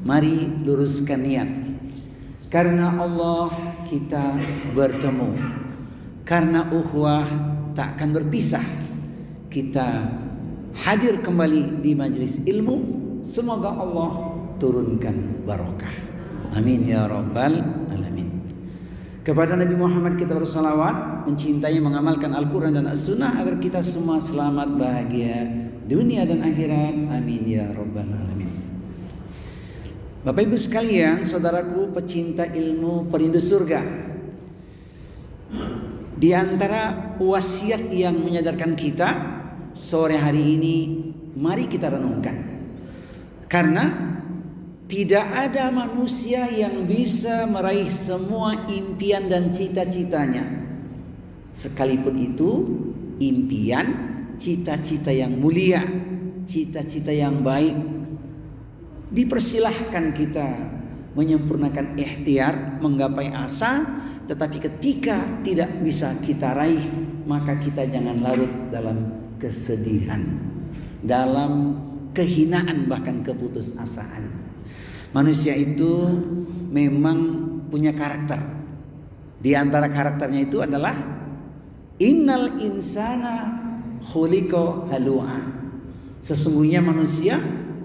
Mari luruskan niat. Karena Allah kita bertemu. Karena ukhuwah tak akan berpisah. Kita hadir kembali di majelis ilmu. Semoga Allah turunkan barokah. Amin ya rabbal alamin. Kepada Nabi Muhammad kita bersalawat, mencintai, mengamalkan Al-Quran dan As-Sunnah agar kita semua selamat, bahagia dunia dan akhirat. Amin ya rabbal alamin. Bapak Ibu sekalian, saudaraku pecinta ilmu, perindu surga. Di antara wasiat yang menyadarkan kita sore hari ini, mari kita renungkan. Karena tidak ada manusia yang bisa meraih semua impian dan cita-citanya. Sekalipun itu impian, cita-cita yang mulia, cita-cita yang baik. Dipersilahkan kita menyempurnakan ikhtiar, menggapai asa. Tetapi ketika tidak bisa kita raih, maka kita jangan larut dalam kesedihan, dalam kehinaan, bahkan keputusasaan. Manusia itu memang punya karakter. Di antara karakternya itu adalah innal insana khuliqa halu'a. Sesungguhnya manusia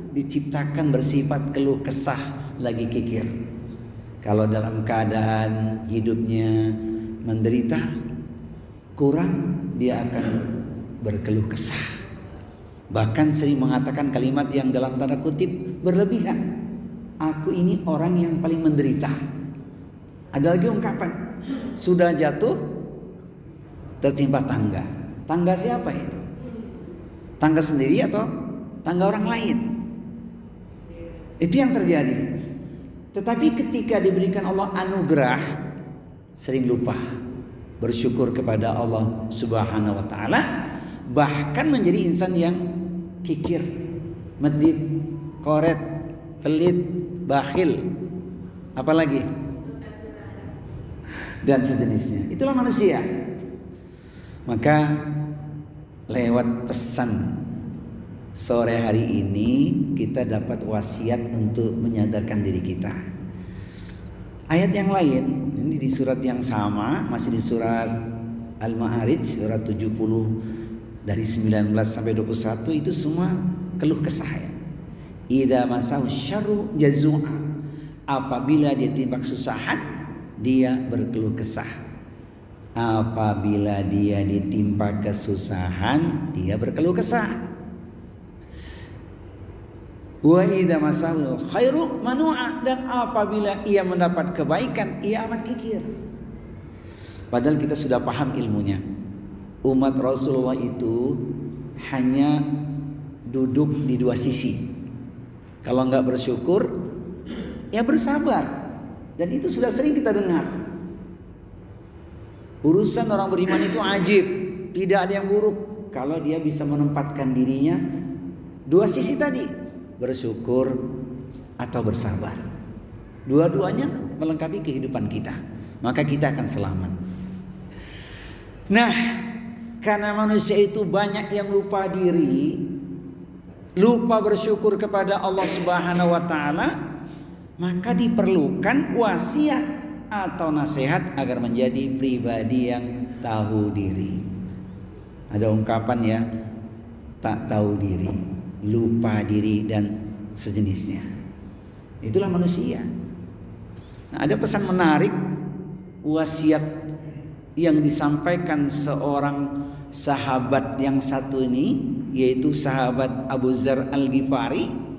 diciptakan bersifat keluh kesah, lagi kikir. Kalau dalam keadaan hidupnya menderita, kurang, dia akan berkeluh kesah. Bahkan sering mengatakan kalimat yang dalam tanda kutip berlebihan. Aku ini orang yang paling menderita. Ada lagi ungkapan, sudah jatuh tertimpa tangga. Tangga siapa itu? Tangga sendiri atau tangga orang lain? Itu yang terjadi. Tetapi ketika diberikan Allah anugerah, sering lupa bersyukur kepada Allah Subhanahu wa taala, bahkan menjadi insan yang kikir, medit, koret, pelit, bakhil, apalagi dan sejenisnya. Itulah manusia. Maka lewat pesan sore hari ini kita dapat wasiat untuk menyadarkan diri kita. Ayat yang lain ini di surat yang sama, masih di surat Al-Ma'arij surat 70 dari 19 sampai 21, itu semua keluh kesah ya. Idza masahu syarru jazua. Apabila dia timpa kesusahan, dia berkeluh kesah. Apabila dia ditimpa kesusahan, dia berkeluh kesah. Wa idza masahu khairu manu'a. Dan apabila ia mendapat kebaikan, ia amat kikir. Padahal kita sudah paham ilmunya. Umat Rasulullah itu hanya duduk di dua sisi. Kalau enggak bersyukur, ya bersabar. Dan itu sudah sering kita dengar. Urusan orang beriman itu ajib, tidak ada yang buruk kalau dia bisa menempatkan dirinya dua sisi tadi, bersyukur atau bersabar. Dua-duanya melengkapi kehidupan kita, maka kita akan selamat. Nah, karena manusia itu banyak yang lupa diri, lupa bersyukur kepada Allah Subhanahu wa taala, maka diperlukan wasiat atau nasihat agar menjadi pribadi yang tahu diri. Ada ungkapan ya, tak tahu diri, lupa diri dan sejenisnya. Itulah manusia. Nah, ada pesan menarik wasiat yang disampaikan seorang sahabat yang satu ini, yaitu sahabat Abu Dzar Al-Ghifari.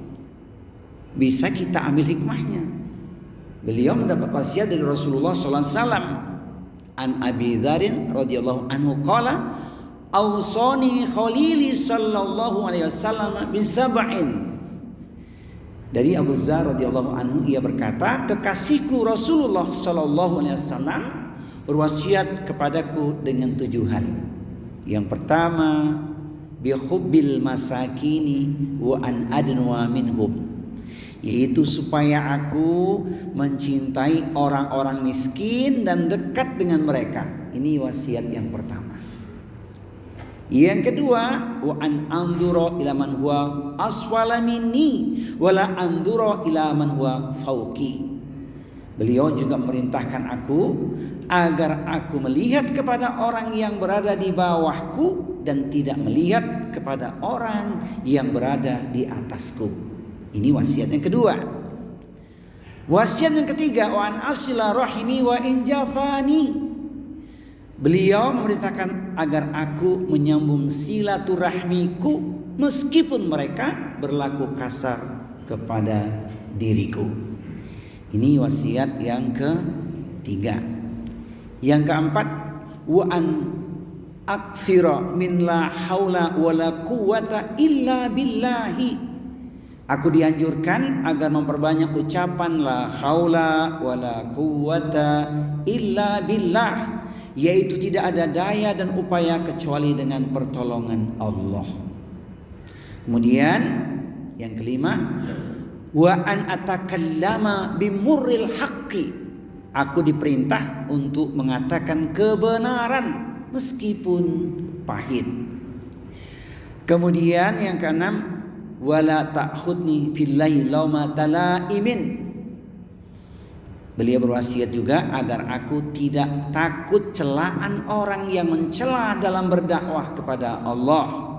Bisa kita ambil hikmahnya. Beliau mendapat wasiat dari Rasulullah SAW. An Abi Dzarin radhiyallahu anhu qala awsani khalili sallallahu alaihi wasallam bisab'in. Dari Abu Dzar radhiyallahu anhu, ia berkata, kekasihku Rasulullah sallallahu alaihi wasallam berwasiat kepadaku dengan 7 hal. Yang pertama, bihubbil masakini wa an adnuwa minhum, yaitu supaya aku mencintai orang-orang miskin dan dekat dengan mereka. Ini wasiat yang pertama. Yang kedua, wa an andura ila man huwa asfala minni wala andura ila man huwa fauqi. Beliau juga memerintahkan aku agar aku melihat kepada orang yang berada di bawahku dan tidak melihat kepada orang yang berada di atasku. Ini wasiat yang kedua. Wasiat yang ketiga, wa an asila rahimi wa in jafani. Beliau memerintahkan agar aku menyambung silaturahmiku meskipun mereka berlaku kasar kepada diriku. Ini wasiat yang ketiga. Yang keempat, wa an aksira min la haula wala quwata illa billahi. Aku dianjurkan agar memperbanyak ucapan la haula wala quwata illa billah, yaitu tidak ada daya dan upaya kecuali dengan pertolongan Allah. Kemudian yang kelima, wa an atakallama bimurril haqqi. Aku diperintah untuk mengatakan kebenaran meskipun pahit. Kemudian yang keenam, wala ta'khudni fillahi laumata laimin. Beliau berwasiat juga agar aku tidak takut celaan orang yang mencela dalam berdakwah kepada Allah.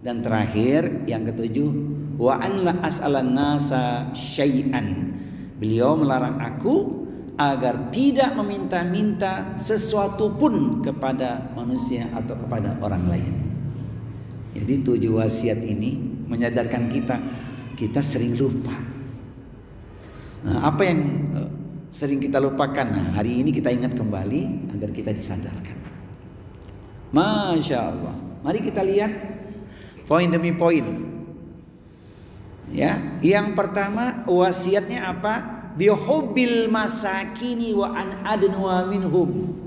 Dan terakhir yang ketujuh, wa an la as'alan nasa syai'an. Beliau melarang aku agar tidak meminta-minta sesuatu pun kepada manusia atau kepada orang lain. Jadi 7 wasiat ini menyadarkan kita sering lupa. Nah, apa yang sering kita lupakan? Nah, hari ini kita ingat kembali agar kita disadarkan. Masya Allah. Mari kita lihat poin demi poin. Ya, yang pertama wasiatnya apa? Bihubbil masakini wa an adnuwa minhum.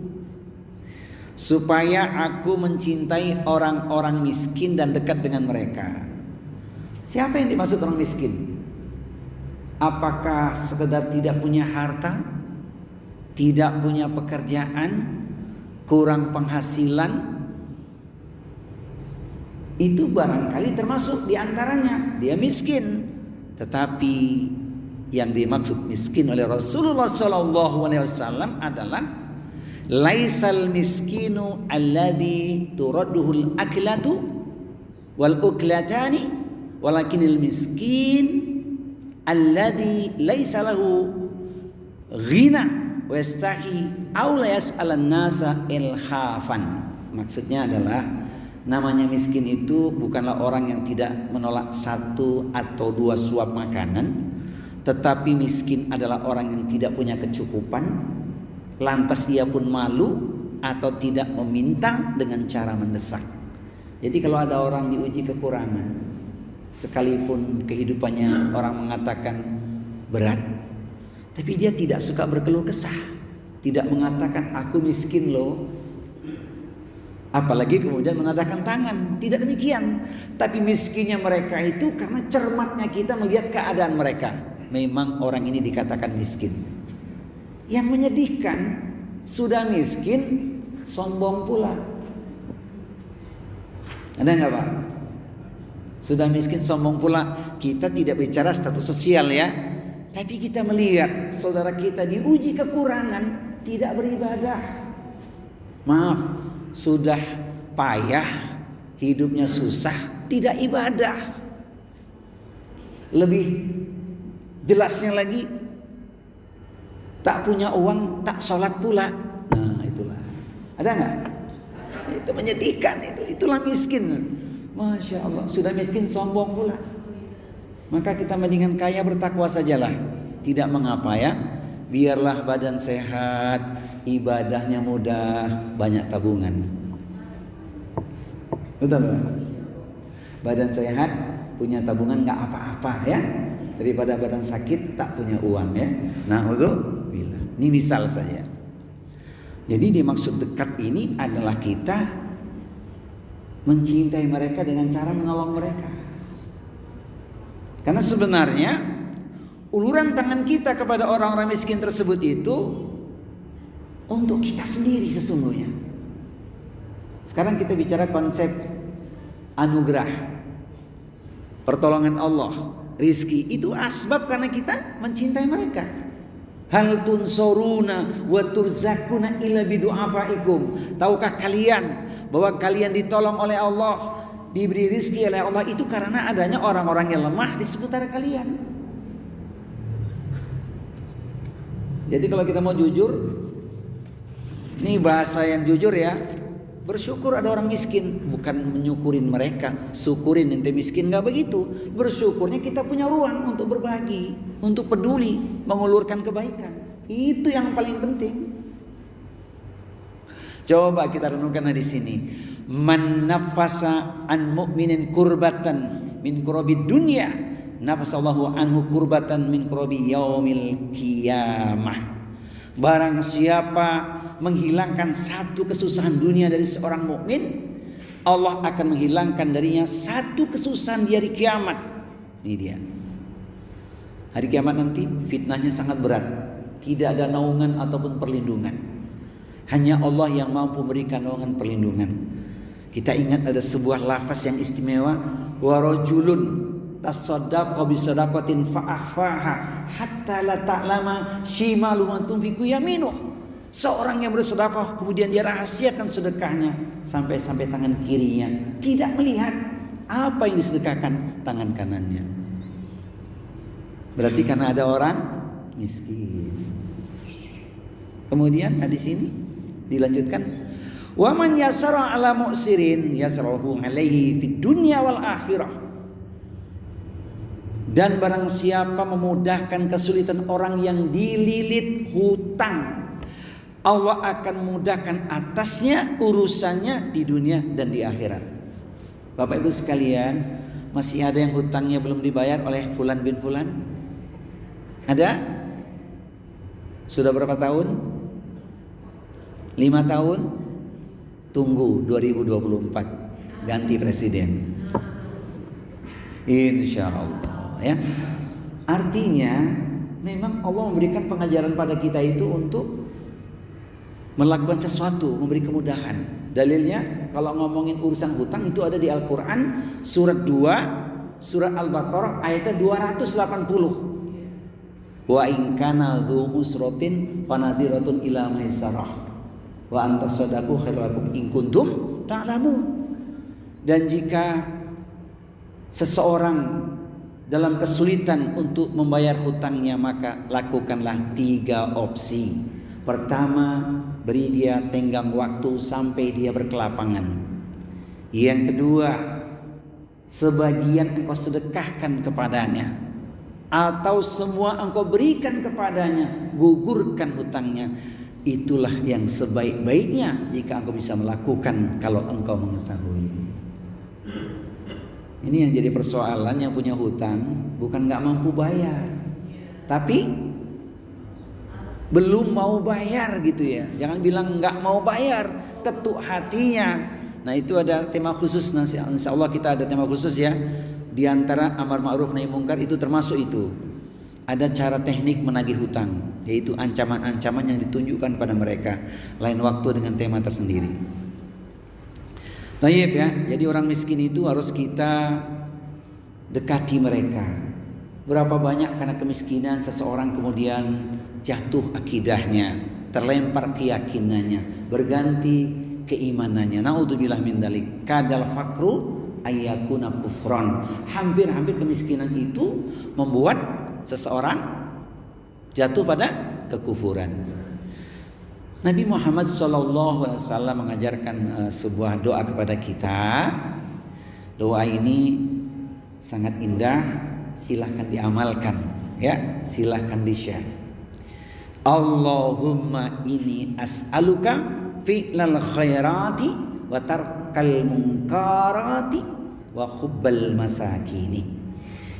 Supaya aku mencintai orang-orang miskin dan dekat dengan mereka. Siapa yang dimaksud orang miskin? Apakah sekedar tidak punya harta, tidak punya pekerjaan, kurang penghasilan? Itu barangkali termasuk diantaranya, dia miskin. Tetapi yang dimaksud miskin oleh Rasulullah SAW adalah laisal miskinu alladhi turadduhul aklatu wal uklatani, walakinil miskin alladhi laisa lahu ghina wa yastahi aw la yas'alan nasa ilhafan. Maksudnya adalah namanya miskin itu bukanlah orang yang tidak menolak 1 atau 2 suap makanan, tetapi miskin adalah orang yang tidak punya kecukupan, lantas ia pun malu atau tidak meminta dengan cara mendesak. Jadi kalau ada orang diuji kekurangan, sekalipun kehidupannya orang mengatakan berat, tapi dia tidak suka berkeluh kesah, tidak mengatakan aku miskin loh, apalagi kemudian menadahkan tangan. Tidak demikian. Tapi miskinnya mereka itu karena cermatnya kita melihat keadaan mereka. Memang orang ini dikatakan miskin. Yang menyedihkan, sudah miskin sombong pula. Ada nggak Pak? Sudah miskin sombong pula. Kita tidak bicara status sosial ya, tapi kita melihat saudara kita diuji kekurangan, tidak beribadah. Maaf, sudah payah, hidupnya susah, tidak ibadah. Lebih jelasnya lagi, tak punya uang, tak sholat pula. Nah itulah, ada nggak? Itu menyedihkan, itulah miskin. Masya Allah, sudah miskin sombong pula. Maka kita mendingan kaya bertakwa sajalah. Tidak mengapa ya, biarlah badan sehat, ibadahnya mudah, banyak tabungan. Betul? Badan sehat, punya tabungan nggak apa-apa ya, daripada badan sakit tak punya uang ya. Na'udzubillah. Ini misal saja. Jadi dimaksud dekat ini adalah kita mencintai mereka dengan cara menolong mereka. Karena sebenarnya uluran tangan kita kepada orang-orang miskin tersebut itu untuk kita sendiri sesungguhnya. Sekarang kita bicara konsep anugerah, pertolongan Allah, rizki. Itu asbab karena kita mencintai mereka. Hal tunsoruna wa turzakuna illa bidu'afaikum. Tahukah kalian bahwa kalian ditolong oleh Allah, diberi rizki oleh Allah itu karena adanya orang-orang yang lemah di seputar kalian. Jadi kalau kita mau jujur, ini bahasa yang jujur ya, bersyukur ada orang miskin, bukan menyukurin mereka, syukurin ente miskin, nggak begitu. Bersyukurnya kita punya ruang untuk berbagi, untuk peduli, mengulurkan kebaikan. Itu yang paling penting. Coba kita renungkan di sini. Man nafasa an mu'minin kurbatan min kurabi dunya, nafasallahu anhu kurbatan min kurabi yaumil qiyamah. Barang siapa menghilangkan satu kesusahan dunia dari seorang mukmin, Allah akan menghilangkan darinya satu kesusahan di hari kiamat. Ini dia. Hari kiamat nanti fitnahnya sangat berat. Tidak ada naungan ataupun perlindungan. Hanya Allah yang mampu memberikan naungan perlindungan. Kita ingat ada sebuah lafaz yang istimewa, wa rajulun tasaddaqa bi sadaqatin fa akhfaha hatta la ta'lama shimaluhu ma tunfiqu yaminuh. Seorang yang bersedekah kemudian dia rahasiakan sedekahnya sampai tangan kirinya tidak melihat apa yang disedekahkan tangan kanannya. Berarti karena ada orang miskin. Kemudian di sini dilanjutkan, wa man yasara ala mu'sirin yasrahu alaihi fid dunya wal akhirah. Dan barang siapa memudahkan kesulitan orang yang dililit hutang, Allah akan memudahkan atasnya urusannya di dunia dan di akhirat. Bapak Ibu sekalian, masih ada yang hutangnya belum dibayar oleh fulan bin fulan? Ada? Sudah berapa tahun? 5 tahun? Tunggu 2024 ganti presiden, insya Allah. Ya, artinya memang Allah memberikan pengajaran pada kita itu untuk melakukan sesuatu, memberi kemudahan. Dalilnya kalau ngomongin urusan hutang itu ada di Al-Quran surat 2 surat Al-Baqarah ayat 280. Wa in kana dzu usratin fanadiratun ila maisarah wa antasadaqu khairul lakum in kuntum ta'lamun. Dan jika seseorang dalam kesulitan untuk membayar hutangnya, maka lakukanlah 3 opsi. Pertama, beri dia tenggang waktu sampai dia berkelapangan. Yang kedua, sebagian engkau sedekahkan kepadanya, atau semua engkau berikan kepadanya, gugurkan hutangnya. Itulah yang sebaik-baiknya jika engkau bisa melakukan kalau engkau mengetahui. Ini yang jadi persoalan, yang punya hutang bukan nggak mampu bayar, tapi belum mau bayar gitu ya. Jangan bilang nggak mau bayar, ketuk hatinya. Nah itu ada tema khusus, nanti insya Allah kita ada tema khusus ya. Di antara amar ma'ruf nahi mungkar itu termasuk itu. Ada cara teknik menagih hutang, yaitu ancaman-ancaman yang ditunjukkan pada mereka. Lain waktu dengan tema tersendiri. Tayyib ya, jadi orang miskin itu harus kita dekati mereka. Berapa banyak karena kemiskinan seseorang kemudian jatuh akidahnya, terlempar keyakinannya, berganti keimanannya. Naudzubillah min dzalik. Kadal fakru ayyakuna kufran. Hampir-hampir kemiskinan itu membuat seseorang jatuh pada kekufuran. Nabi Muhammad SAW mengajarkan sebuah doa kepada kita. Doa ini sangat indah, silahkan diamalkan ya, silahkan di-share. Allahumma inni as'aluka fi'lal khairati wa tarkal munkarati wa hubbal masakini.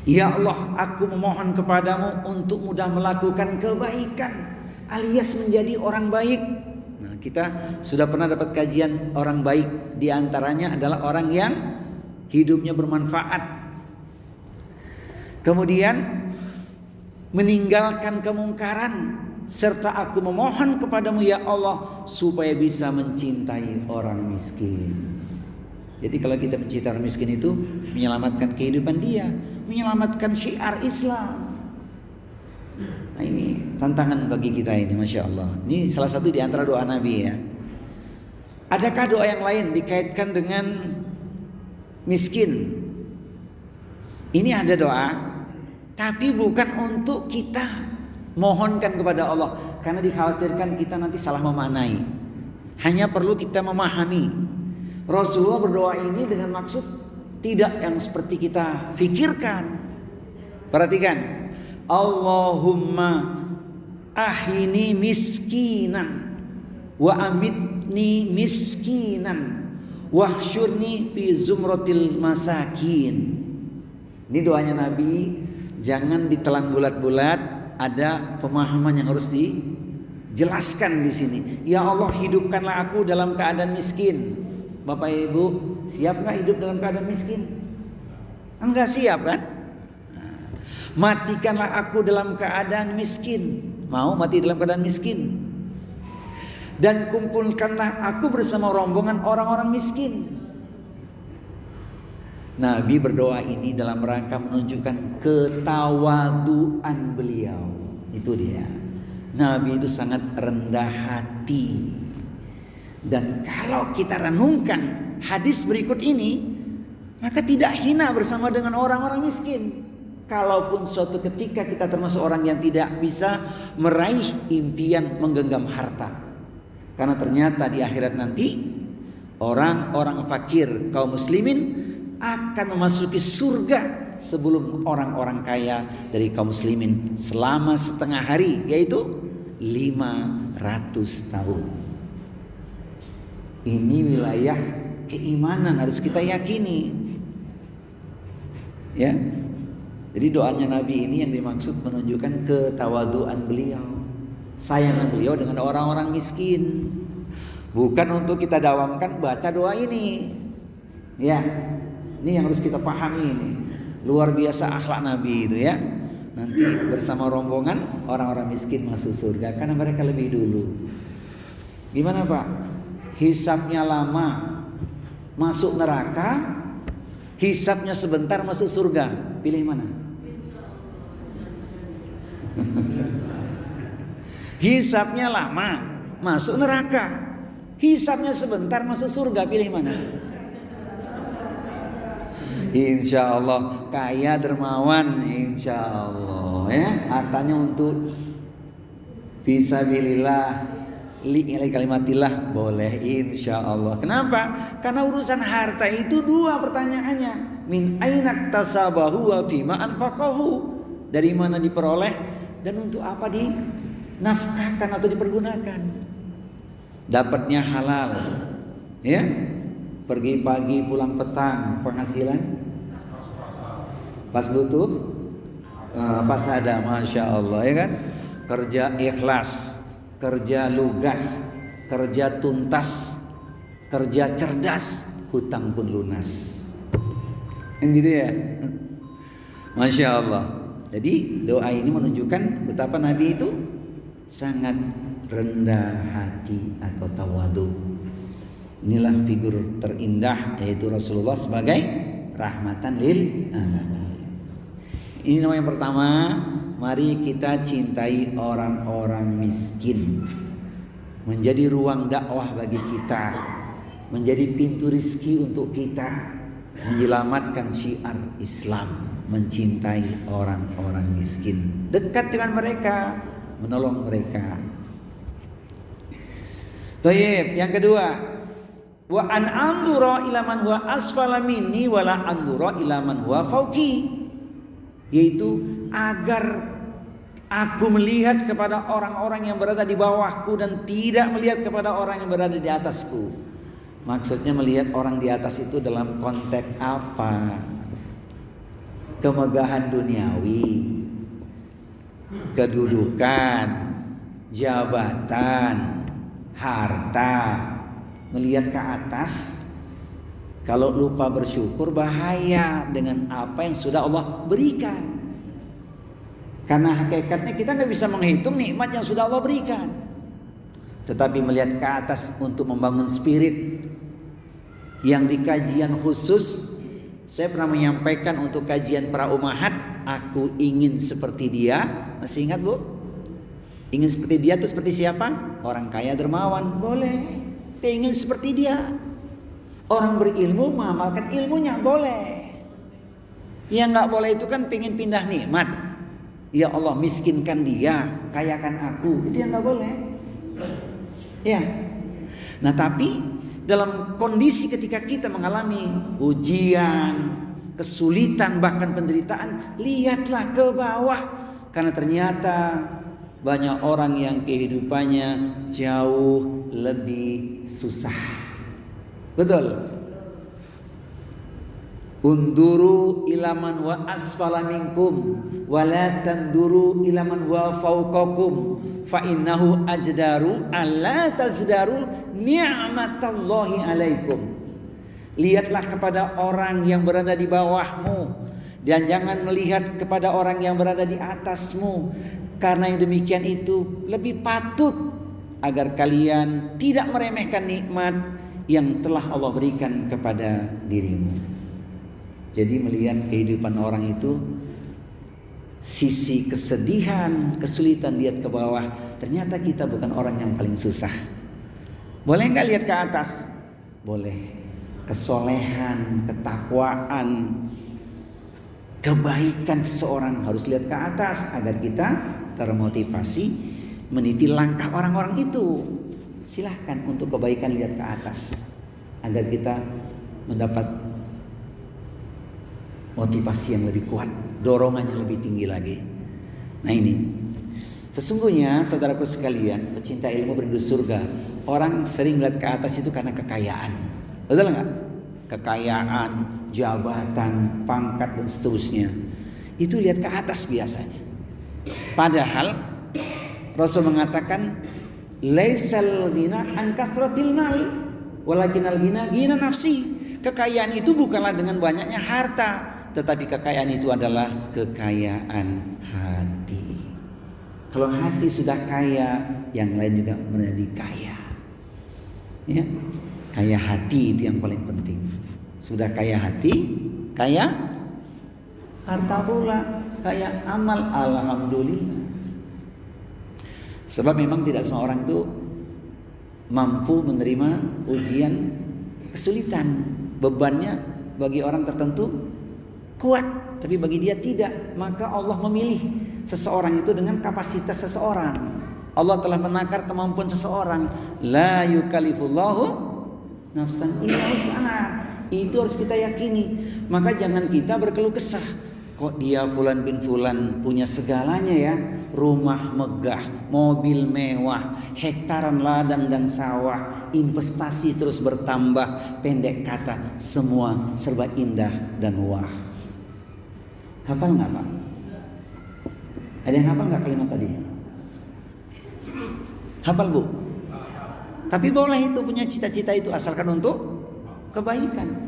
Ya Allah, aku memohon kepadamu untuk mudah melakukan kebaikan alias menjadi orang baik. Nah, kita sudah pernah dapat kajian orang baik. Di antaranya adalah orang yang hidupnya bermanfaat. Kemudian meninggalkan kemungkaran. Serta aku memohon kepadamu ya Allah supaya bisa mencintai orang miskin. Jadi kalau kita mencintai orang miskin itu menyelamatkan kehidupan dia, menyelamatkan syiar Islam. Nah ini tantangan bagi kita ini, Masya Allah. Ini salah satu di antara doa Nabi ya. Adakah doa yang lain dikaitkan dengan miskin? Ini ada doa, tapi bukan untuk kita mohonkan kepada Allah, karena dikhawatirkan kita nanti salah memaknai. Hanya perlu kita memahami. Rasulullah berdoa ini dengan maksud tidak yang seperti kita fikirkan. Perhatikan, Allahumma ahini miskinan wa amitni miskinan wahsyurni fi zumratil masakin. Ini doanya Nabi, jangan ditelan bulat-bulat, ada pemahaman yang harus dijelaskan di sini. Ya Allah, hidupkanlah aku dalam keadaan miskin. Bapak Ibu, siap nggak hidup dalam keadaan miskin? Enggak siap kan? Matikanlah aku dalam keadaan miskin. Mau mati dalam keadaan miskin? Dan kumpulkanlah aku bersama rombongan orang-orang miskin. Nabi berdoa ini dalam rangka menunjukkan ketawaduan beliau. Itu dia. Nabi itu sangat rendah hati. Dan kalau kita renungkan hadis berikut ini, maka tidak hina bersama dengan orang-orang miskin. Kalaupun suatu ketika kita termasuk orang yang tidak bisa meraih impian menggenggam harta. Karena ternyata di akhirat nanti orang-orang fakir kaum muslimin akan memasuki surga sebelum orang-orang kaya dari kaum muslimin selama setengah hari, yaitu 500 tahun. Ini wilayah keimanan harus kita yakini. Ya. Jadi doanya Nabi ini yang dimaksud menunjukkan ketawaduan beliau, sayangan beliau dengan orang-orang miskin. Bukan untuk kita dawamkan baca doa ini. Ya. Ini yang harus kita pahami ini. Luar biasa akhlak Nabi itu ya. Nanti bersama rombongan orang-orang miskin masuk surga karena mereka lebih dulu. Gimana Pak? Hisabnya lama masuk neraka, hisabnya sebentar masuk surga. Pilih mana? Hisabnya lama masuk neraka, hisabnya sebentar masuk surga. Pilih mana? Insya Allah kaya dermawan, insya Allah ya, hartanya untuk fisabilillah, li kalimatillah boleh insya Allah. Kenapa? Karena urusan harta itu dua pertanyaannya. Min ainak tasabahu wa fima anfaqahu, dari mana diperoleh dan untuk apa dinafkahkan atau dipergunakan. Dapatnya halal ya, pergi pagi pulang petang, penghasilan pas butuh pas ada, Masya Allah ya kan. Kerja ikhlas, kerja lugas, kerja tuntas, kerja cerdas, hutang pun lunas. Kan gitu ya. Masya Allah. Jadi doa ini menunjukkan betapa Nabi itu sangat rendah hati atau tawadu. Inilah figur terindah, yaitu Rasulullah sebagai rahmatan lil alamin. Ini nama yang pertama. Mari kita cintai orang-orang miskin, menjadi ruang dakwah bagi kita, menjadi pintu rizki untuk kita, menyelamatkan syiar Islam, mencintai orang-orang miskin, dekat dengan mereka, menolong mereka. Tayyib, yang kedua, wa an andura ila man huwa asfala minni wala andura ila man huwa fauqi, yaitu agar aku melihat kepada orang-orang yang berada di bawahku dan tidak melihat kepada orang yang berada di atasku. Maksudnya melihat orang di atas itu dalam konteks apa? Kemegahan duniawi, kedudukan, jabatan, harta. Melihat ke atas, kalau lupa bersyukur bahaya dengan apa yang sudah Allah berikan. Karena hakikatnya kita nggak bisa menghitung nikmat yang sudah Allah berikan. Tetapi melihat ke atas untuk membangun spirit Yang di kajian khusus saya pernah menyampaikan untuk kajian para umahat, aku ingin seperti dia. Masih ingat Bu? Ingin seperti dia itu seperti siapa? Orang kaya dermawan, boleh. Ingin seperti dia. Orang berilmu mengamalkan ilmunya, boleh. Yang nggak boleh itu kan pengen pindah nikmat. Ya Allah, miskinkan dia, kayakan aku. Itu yang nggak boleh. Ya. Nah tapi dalam kondisi ketika kita mengalami ujian, kesulitan, bahkan penderitaan, lihatlah ke bawah. Karena ternyata banyak orang yang kehidupannya jauh lebih susah. Betul. Unduru ilaman wa asfala minkum wa la tanduru ilaman wa fawqakum fa innahu ajdaru alla tazdaru ni'matallahi alaikum. Lihatlah kepada orang yang berada di bawahmu dan jangan melihat kepada orang yang berada di atasmu, karena yang demikian itu lebih patut agar kalian tidak meremehkan nikmat yang telah Allah berikan kepada dirimu. Jadi melihat kehidupan orang itu, sisi kesedihan, kesulitan, lihat ke bawah. Ternyata kita bukan orang yang paling susah. Boleh nggak lihat ke atas? Boleh. Kesolehan, ketakwaan, kebaikan seseorang harus lihat ke atas agar kita termotivasi meniti langkah orang-orang itu. Silahkan untuk kebaikan lihat ke atas agar kita mendapat motivasi yang lebih kuat, dorongannya lebih tinggi lagi. Nah ini, sesungguhnya saudaraku sekalian, pecinta ilmu berindu surga, orang sering melihat ke atas itu karena kekayaan. Betul nggak? Kekayaan, jabatan, pangkat dan seterusnya. Itu lihat ke atas biasanya. Padahal Rasul mengatakan, laisal ghina an kathratil mal, walakinal ghina ghina nafsi. Kekayaan itu bukanlah dengan banyaknya harta, tetapi kekayaan itu adalah kekayaan hati. Kalau hati sudah kaya, yang lain juga menjadi kaya. Ya, kaya hati itu yang paling penting. Sudah kaya hati, kaya harta pula, kaya amal, alhamdulillah. Sebab memang tidak semua orang itu mampu menerima ujian, kesulitan. Bebannya bagi orang tertentu kuat, tapi bagi dia tidak. Maka Allah memilih seseorang itu dengan kapasitas seseorang. Allah telah menakar kemampuan seseorang. La yukallifullahu nafsan illa wus'aha. Itu harus kita yakini. Maka jangan kita berkeluh kesah. Kok dia fulan bin fulan punya segalanya ya, rumah megah, mobil mewah, hektaran ladang dan sawah, investasi terus bertambah. Pendek kata, semua serba indah dan wah. Hafal nggak Pak? Ada yang hafal nggak kalimat tadi? Hafal Bu? Tapi boleh itu punya cita-cita itu asalkan untuk kebaikan.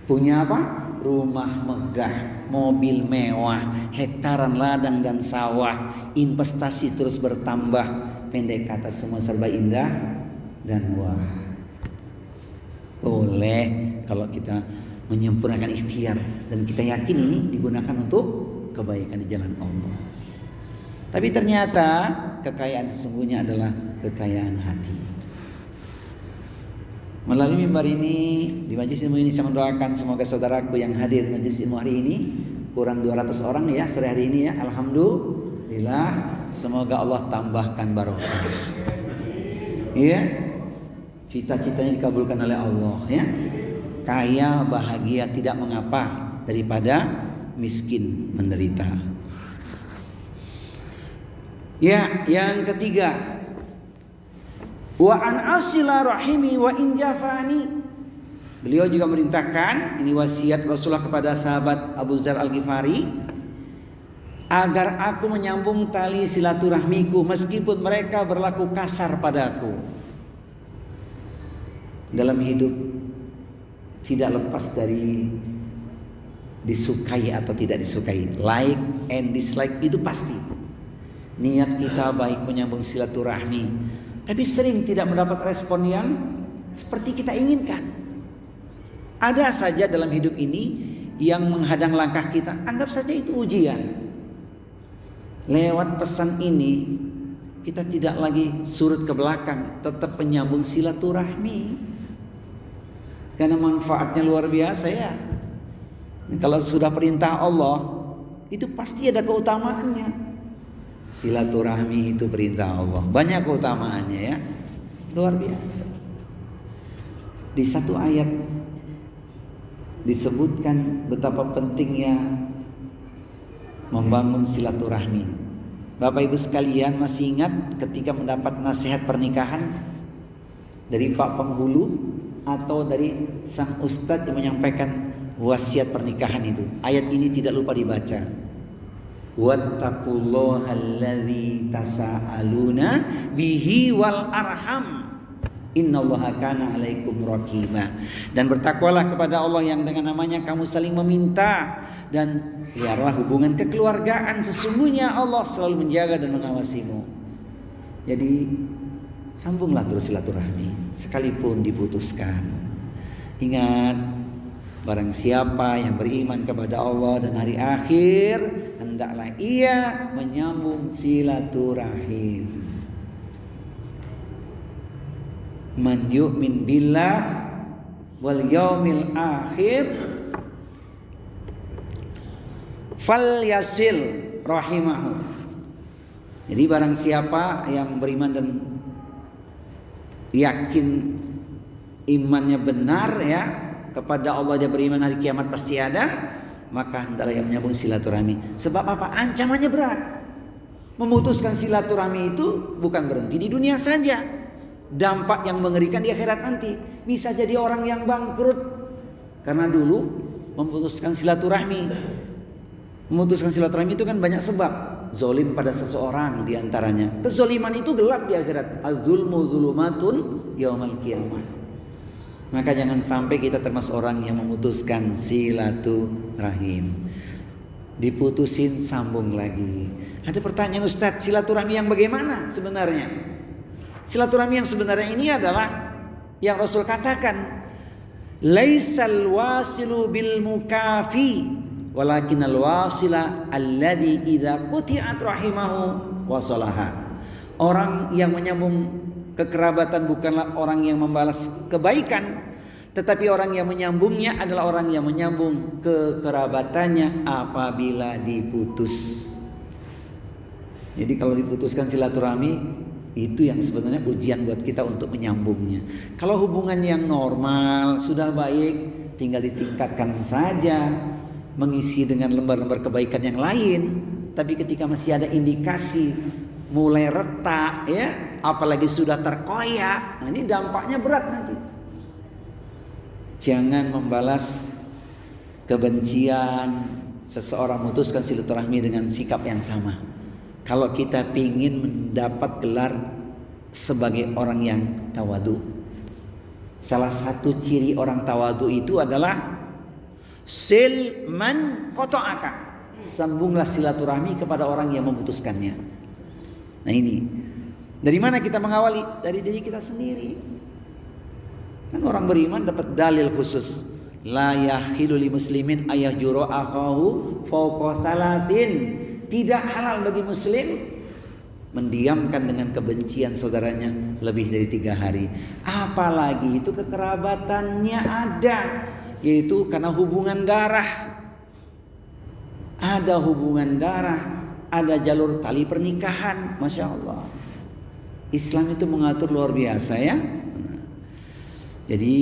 Punya apa? Rumah megah, mobil mewah, hektaran ladang dan sawah, investasi terus bertambah. Pendek kata, semua serba indah dan wah. Boleh kalau kita menyempurnakan ikhtiar dan kita yakin ini digunakan untuk kebaikan di jalan Allah. Tapi ternyata kekayaan sesungguhnya adalah kekayaan hati. Melalui mimbar ini, di majelis ilmu ini saya mendoakan semoga saudaraku yang hadir di majelis ilmu hari ini, kurang 200 orang ya sore hari ini ya, alhamdulillah, semoga Allah tambahkan barokah. Iya, cita-citanya dikabulkan oleh Allah ya. Kaya bahagia tidak mengapa daripada miskin menderita. Ya, yang ketiga, wa an asila rahimi wa injafani. Beliau juga merintahkan, ini wasiat Rasulullah kepada sahabat Abu Dzar Al-Ghifari, agar aku menyambung tali silaturahmiku meskipun mereka berlaku kasar padaku. Dalam hidup tidak lepas dari disukai atau tidak disukai, like and dislike itu pasti. Niat kita baik menyambung silaturahmi, tapi sering tidak mendapat respon yang seperti kita inginkan. Ada saja dalam hidup ini yang menghadang langkah kita, anggap saja itu ujian. Lewat pesan ini kita tidak lagi surut ke belakang, tetap menyambung silaturahmi. Karena manfaatnya luar biasa ya. Kalau sudah perintah Allah, itu pasti ada keutamaannya. Silaturahmi itu perintah Allah, banyak keutamaannya ya, luar biasa. Di satu ayat disebutkan betapa pentingnya membangun silaturahmi. Bapak Ibu sekalian, masih ingat ketika mendapat nasihat pernikahan dari Pak Penghulu atau dari sang ustadz yang menyampaikan wasiat pernikahan itu? Ayat ini tidak lupa dibaca. Wattaqullahal tasaaluna bihi wal arham. Innallaha kana 'alaikum raqiba. Dan bertakwalah kepada Allah yang dengan namanya kamu saling meminta, dan peliharalah hubungan kekeluargaan, sesungguhnya Allah selalu menjaga dan mengawasimu. Jadi sambunglah terus silaturahmi sekalipun diputuskan. Ingat, barang siapa yang beriman kepada Allah dan hari akhir, hendaklah ia menyambung silaturahim. Man yu'min billah wal yaumil akhir falyasil rahimahu. Jadi barang siapa yang beriman dan yakin imannya benar ya kepada Allah, dia beriman hari kiamat pasti ada, maka hendaklah yang menyambung silaturahmi. Sebab apa? Ancamannya berat. Memutuskan silaturahmi itu bukan berhenti di dunia saja. Dampak yang mengerikan di akhirat nanti. Bisa jadi orang yang bangkrut karena dulu memutuskan silaturahmi. Memutuskan silaturahmi itu kan banyak sebab. Zolim pada seseorang diantaranya. Kezoliman itu gelap di akhirat. Az-zulmu zulumatun yaumal qiyamah. Maka jangan sampai kita termasuk orang yang memutuskan silaturahim. Diputusin sambung lagi. Ada pertanyaan, Ustadz, silaturahmi yang bagaimana sebenarnya? Silaturahmi yang sebenarnya ini adalah yang Rasul katakan, laisal wasilu bil mukafi walakinal wasila alladhi idza quti'at rahimahu wasalaha. Orang yang menyambung kekerabatan bukanlah orang yang membalas kebaikan, tetapi orang yang menyambungnya adalah orang yang menyambung kekerabatannya apabila diputus. Jadi kalau diputuskan silaturahmi, itu yang sebenarnya ujian buat kita untuk menyambungnya. Kalau hubungan yang normal sudah baik, tinggal ditingkatkan saja, mengisi dengan lembar-lembar kebaikan yang lain. Tapi ketika masih ada indikasi mulai retak ya, apalagi sudah terkoyak, nah ini dampaknya berat nanti. Jangan membalas kebencian seseorang, memutuskan silaturahmi dengan sikap yang sama. Kalau kita ingin mendapat gelar sebagai orang yang tawadu, salah satu ciri orang tawadu itu adalah sil man qata'aka. Sambunglah silaturahmi kepada orang yang memutuskannya. Nah ini, dari mana kita mengawali? Dari diri kita sendiri. Kan orang beriman dapat dalil khusus. La yahilu li muslimin ayahjura akhahu fawqa thalathin. Tidak halal bagi muslim mendiamkan dengan kebencian saudaranya lebih dari 3 hari. Apalagi itu kekerabatannya ada, yaitu karena hubungan darah. Ada hubungan darah, ada jalur tali pernikahan. Masya Allah, Islam itu mengatur luar biasa ya. Jadi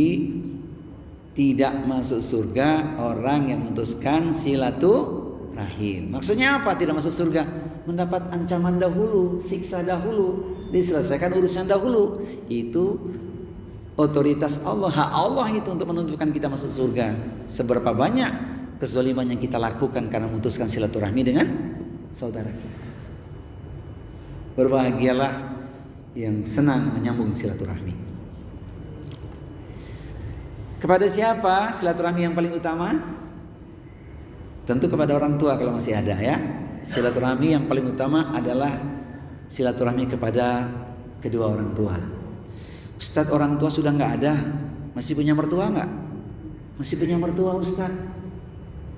tidak masuk surga orang yang memutuskan silaturahim. Maksudnya apa? Tidak masuk surga, mendapat ancaman dahulu, siksa dahulu, diselesaikan urusan dahulu. Itu otoritas Allah, hak Allah itu untuk menentukan kita masuk surga. Seberapa banyak kezaliman yang kita lakukan karena memutuskan silaturahmi dengan saudara kita. Berbahagialah yang senang menyambung silaturahmi. Kepada siapa silaturahmi yang paling utama? Tentu kepada orang tua kalau masih ada ya. Silaturahmi yang paling utama adalah silaturahmi kepada kedua orang tua. Ustadz, orang tua sudah nggak ada, masih punya mertua nggak? Masih punya mertua Ustaz.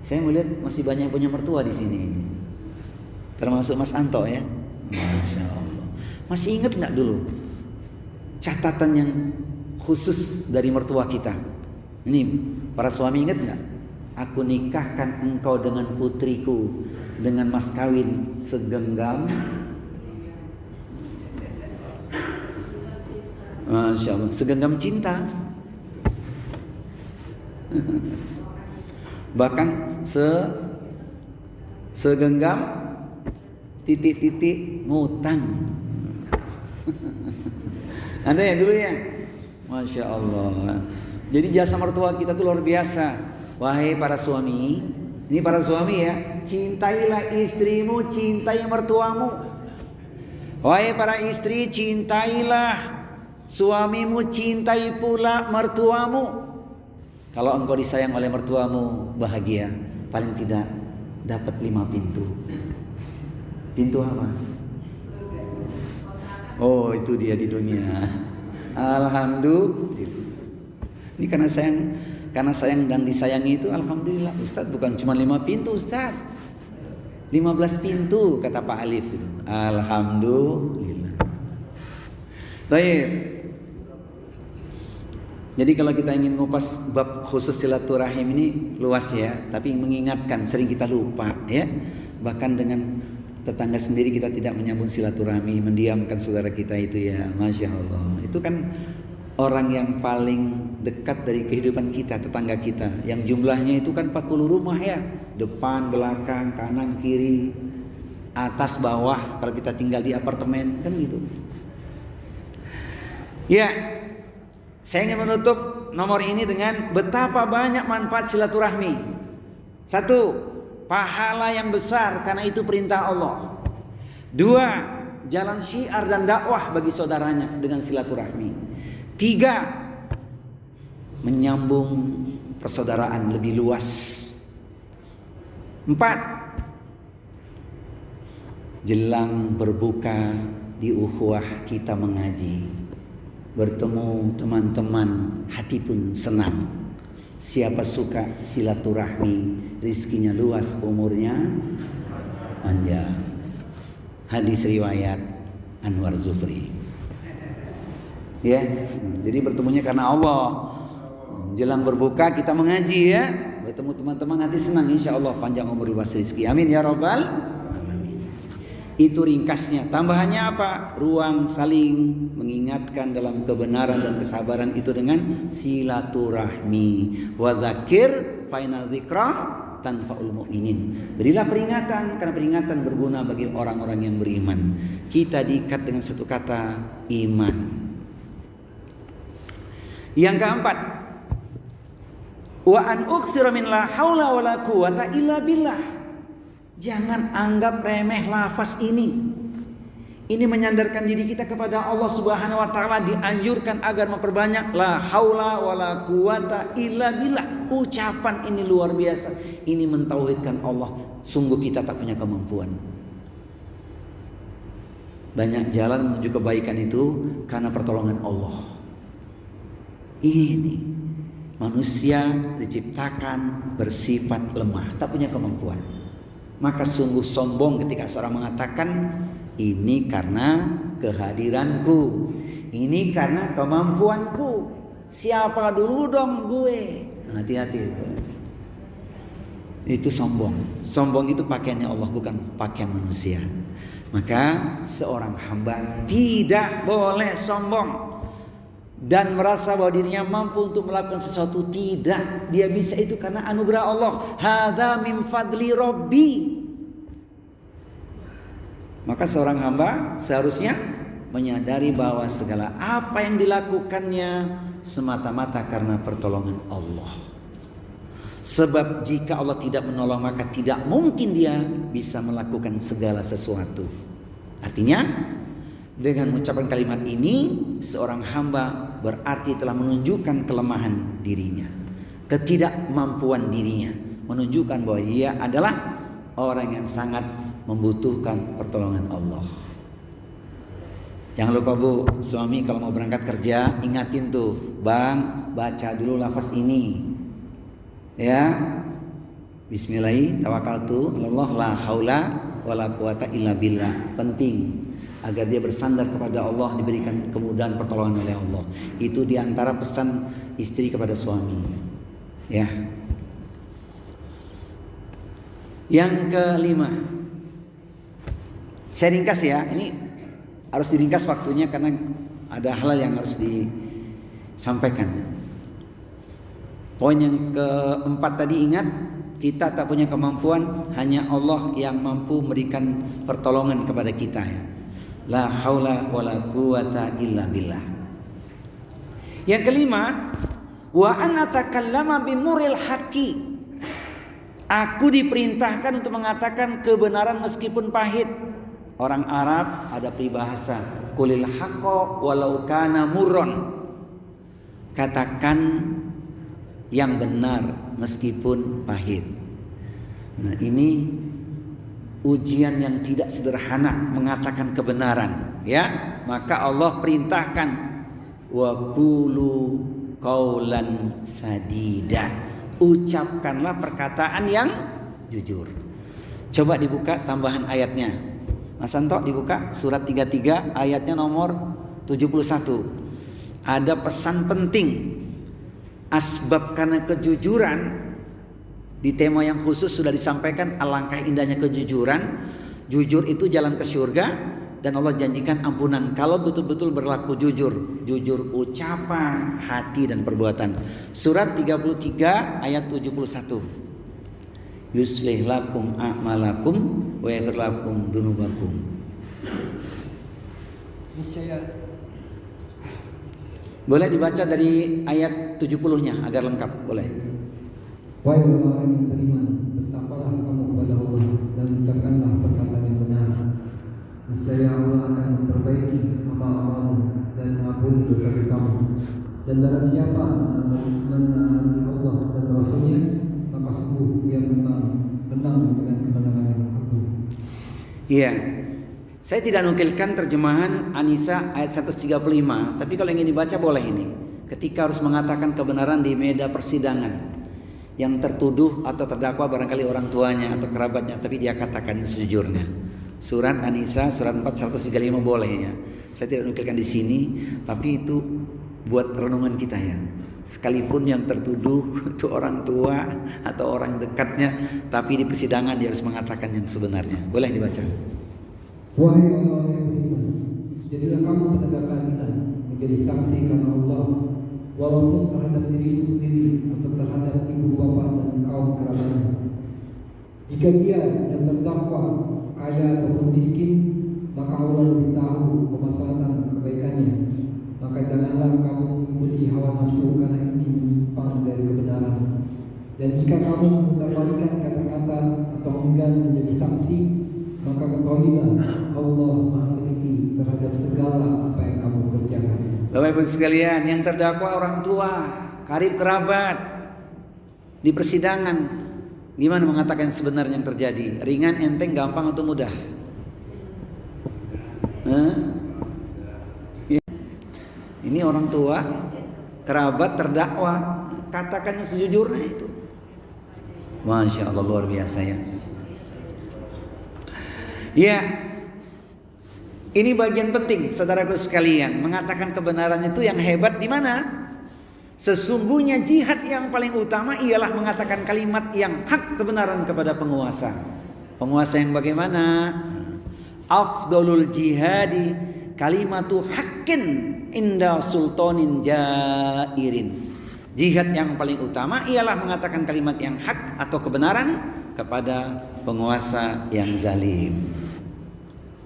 Saya melihat masih banyak yang punya mertua di sini ini. Termasuk Mas Anto ya. Masya Allah. Masih ingat nggak dulu catatan yang khusus dari mertua kita? Ini para suami ingat nggak? Aku nikahkan engkau dengan putriku dengan mas kawin segenggam. Masya Allah, segenggam cinta. Bahkan segenggam titik-titik ngutang. Ada ya dulu ya. Masya Allah. Jadi jasa mertua kita tuh luar biasa. Wahai para suami, ini para suami ya, cintailah istrimu, cintai mertuamu. Wahai para istri, cintailah suamimu, cintai pula mertuamu. Kalau engkau disayang oleh mertuamu, bahagia. Paling tidak dapat 5 pintu. Pintu apa? Oh, itu dia di dunia. Alhamdulillah. Ini karena sayang dan disayangi itu alhamdulillah. Ustaz, bukan cuma 5 pintu Ustaz, 15 pintu kata Pak Alif itu. Alhamdulillah. Baik. Jadi kalau kita ingin ngupas bab khusus silaturahim ini luas ya, tapi mengingatkan sering kita lupa ya. Bahkan dengan tetangga sendiri kita tidak menyambung silaturahmi, mendiamkan saudara kita itu ya, Masya Allah. Itu kan orang yang paling dekat dari kehidupan kita, tetangga kita, yang jumlahnya itu kan 40 rumah ya, depan, belakang, kanan, kiri, atas, bawah. Kalau kita tinggal di apartemen kan gitu. Ya, saya ingin menutup nomor ini dengan betapa banyak manfaat silaturahmi. 1, pahala yang besar karena itu perintah Allah. 2, jalan syiar dan dakwah bagi saudaranya dengan silaturahmi. 3, menyambung persaudaraan lebih luas. 4, jelang berbuka di ukhuwah kita mengaji. Bertemu teman-teman hati pun senang. Siapa suka silaturahmi, rizkinya luas, umurnya panjang. Hadis riwayat Anwar Zufri. Ya, jadi bertemunya karena Allah. Jelang berbuka kita mengaji ya. Bertemu teman-teman hati senang, insya Allah panjang umur luas rizki. Amin ya Rabbal alamin. Itu ringkasnya. Tambahannya apa? Ruang saling mengingatkan dalam kebenaran dan kesabaran itu dengan silaturahmi. Wa dzakir fa inna dzikra tanfa'ul mu'minin. Berilah peringatan karena peringatan berguna bagi orang-orang yang beriman. Kita diikat dengan satu kata, iman. Yang keempat, wa an uksira min la haula wala quwata illa billah. Jangan anggap remeh lafaz ini. Ini menyandarkan diri kita kepada Allah Subhanahu wa taala, dianjurkan agar memperbanyak la haula wala quwata illa billah. Ucapan ini luar biasa. Ini mentauhidkan Allah. Sungguh kita tak punya kemampuan. Banyak jalan menuju kebaikan itu karena pertolongan Allah. Ini manusia diciptakan bersifat lemah, tak punya kemampuan. Maka sungguh sombong ketika seorang mengatakan ini karena kehadiranku, ini karena kemampuanku. Siapa dulu dong gue? Hati-hati itu. Itu sombong. Sombong itu pakaiannya Allah, bukan pakaian manusia. Maka seorang hamba tidak boleh sombong dan merasa bahwa dirinya mampu untuk melakukan sesuatu. Tidak, dia bisa itu karena anugerah Allah. Hadza min fadli Rabbi. Maka seorang hamba seharusnya menyadari bahwa segala apa yang dilakukannya semata-mata karena pertolongan Allah. Sebab jika Allah tidak menolong, maka tidak mungkin dia bisa melakukan segala sesuatu. Artinya dengan mengucapkan kalimat ini, seorang hamba berarti telah menunjukkan kelemahan dirinya, ketidakmampuan dirinya, menunjukkan bahwa dia adalah orang yang sangat membutuhkan pertolongan Allah. Jangan lupa Bu, suami kalau mau berangkat kerja ingatin tuh, Bang, baca dulu lafaz ini. Ya. Bismillahirrahmanirrahim, tawakkaltu 'alallah la haula wala quwata illa billah. Penting agar dia bersandar kepada Allah, diberikan kemudahan pertolongan oleh Allah. Itu diantara pesan istri kepada suami. Ya. Yang kelima, saya ringkas ya. Ini harus diringkas waktunya karena ada hal yang harus disampaikan. Poin yang keempat tadi, ingat, kita tak punya kemampuan, hanya Allah yang mampu memberikan pertolongan kepada kita ya. La haula wala quwata illa billah. Yang kelima, wa ana takallama bimuril haqqi. Aku diperintahkan untuk mengatakan kebenaran meskipun pahit. Orang Arab ada peribahasa, qulil haqqo walau kana murron. Katakan yang benar meskipun pahit. Nah, ini ujian yang tidak sederhana mengatakan kebenaran, ya. Maka Allah perintahkan wa qulu qaulan sadida. Ucapkanlah perkataan yang jujur. Coba dibuka tambahan ayatnya. Mas Santo dibuka surat 33 ayatnya nomor 71. Ada pesan penting. Asbab karena kejujuran, di tema yang khusus sudah disampaikan alangkah indahnya kejujuran. Jujur itu jalan ke surga, dan Allah janjikan ampunan kalau betul-betul berlaku jujur. Jujur ucapan, hati dan perbuatan. Surat 33 ayat 71. Yuslih lakum a'malakum wa yaghfir lakum dzunubakum. Boleh dibaca dari ayat 70-nya agar lengkap, boleh. Wahai orang yang beriman, bertakwalah kamu kepada Allah dan ucapkanlah perkataan yang benar. Niscaya Allah akan memperbaiki amal-amalmu dan mengampuni dosa kamu. Dan barang siapa menaati Allah dan Rasulnya, maka sungguh dia menang dengan kemenangan yang agung. Iya. Saya tidak nukilkan terjemahan An-Nisa ayat 135, tapi kalau ingin dibaca boleh ini. Ketika harus mengatakan kebenaran di meja persidangan, yang tertuduh atau terdakwa barangkali orang tuanya atau kerabatnya, tapi dia katakan sejujurnya. Surat An-Nisa surat 4 135 boleh ya. Saya tidak nukilkan di sini, tapi itu buat renungan kita ya. Sekalipun yang tertuduh itu orang tua atau orang dekatnya, tapi di persidangan dia harus mengatakan yang sebenarnya. Boleh dibaca. Wahai orang yang beriman, jadilah kamu penegak keadilan, menjadi saksi karena Allah, walaupun terhadap dirimu sendiri atau terhadap ibu bapak dan kaum kerabatnya. Jika dia yang terdakwa kaya ataupun miskin, maka Allah lebih tahu kemaslahatan kebaikannya. Maka janganlah kamu mengikuti hawa nafsu karena ini menyimpang dari kebenaran. Dan jika kamu memutarbalikkan kata-kata atau enggan menjadi saksi, maka ketahuilah Allah Maha teliti terhadap segala apa yang kamu kerjakan. Bapak Ibu sekalian, yang terdakwa orang tua, karib kerabat, di persidangan, gimana mengatakan sebenarnya yang terjadi? Ringan, enteng, gampang atau mudah? Ya. Ini orang tua, kerabat terdakwa, katakan sejujurnya itu. Masya Allah, luar biasa ya. Ya, ini bagian penting, saudaraku sekalian. Mengatakan kebenaran itu yang hebat di mana? Sesungguhnya jihad yang paling utama ialah mengatakan kalimat yang hak kebenaran kepada penguasa. Penguasa yang bagaimana? Afdalul jihadi kalimatu haqqin inda sultanin jairin. Jihad yang paling utama ialah mengatakan kalimat yang hak atau kebenaran kepada penguasa yang zalim.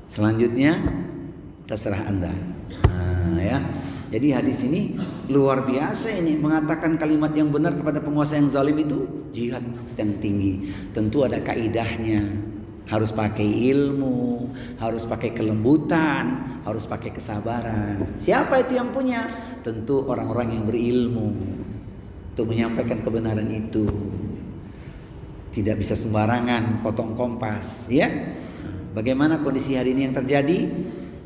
Selanjutnya terserah Anda. Nah, ya. Jadi hadis ini luar biasa ini, mengatakan kalimat yang benar kepada penguasa yang zalim itu jihad yang tinggi. Tentu ada kaidahnya. Harus pakai ilmu, harus pakai kelembutan, harus pakai kesabaran. Siapa itu yang punya? Tentu orang-orang yang berilmu untuk menyampaikan kebenaran itu. Tidak bisa sembarangan potong kompas, ya. Bagaimana kondisi hari ini yang terjadi?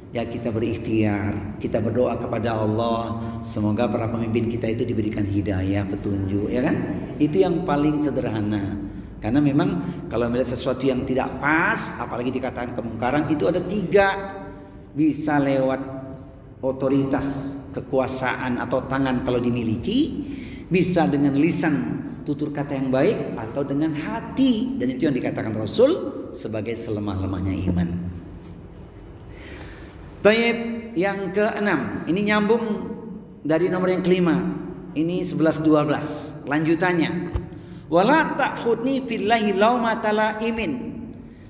Ya kita berikhtiar, kita berdoa kepada Allah, semoga para pemimpin kita itu diberikan hidayah, petunjuk, ya kan? Itu yang paling sederhana. Karena memang kalau melihat sesuatu yang tidak pas, apalagi dikatakan kemungkaran, itu ada 3. Bisa lewat otoritas, kekuasaan atau tangan kalau dimiliki, bisa dengan lisan, tutur kata yang baik, atau dengan hati. Dan itu yang dikatakan Rasul sebagai selemah-lemahnya iman. Taib, yang ke-6, ini nyambung dari nomor yang kelima. Ini 11-12. Lanjutannya. Wala ta'khudni fillahi laumata laimin.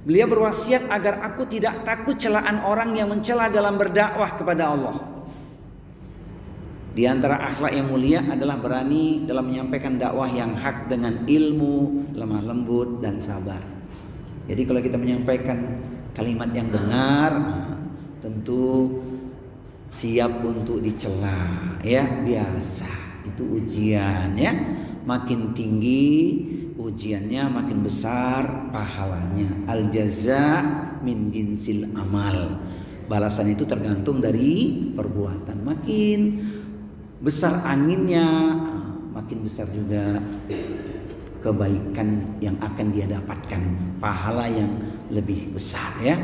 Beliau berwasiat agar aku tidak takut celaan orang yang mencela dalam berdakwah kepada Allah. Di antara akhlak yang mulia adalah berani dalam menyampaikan dakwah yang hak dengan ilmu, lemah lembut dan sabar. Jadi kalau kita menyampaikan kalimat yang benar, tentu siap untuk dicela, ya biasa. Itu ujian, ya. Makin tinggi ujiannya, makin besar pahalanya. Al jaza min jinsil amal. Balasan itu tergantung dari perbuatan. Makin besar anginnya, makin besar juga kebaikan yang akan dia dapatkan, pahala yang lebih besar, ya.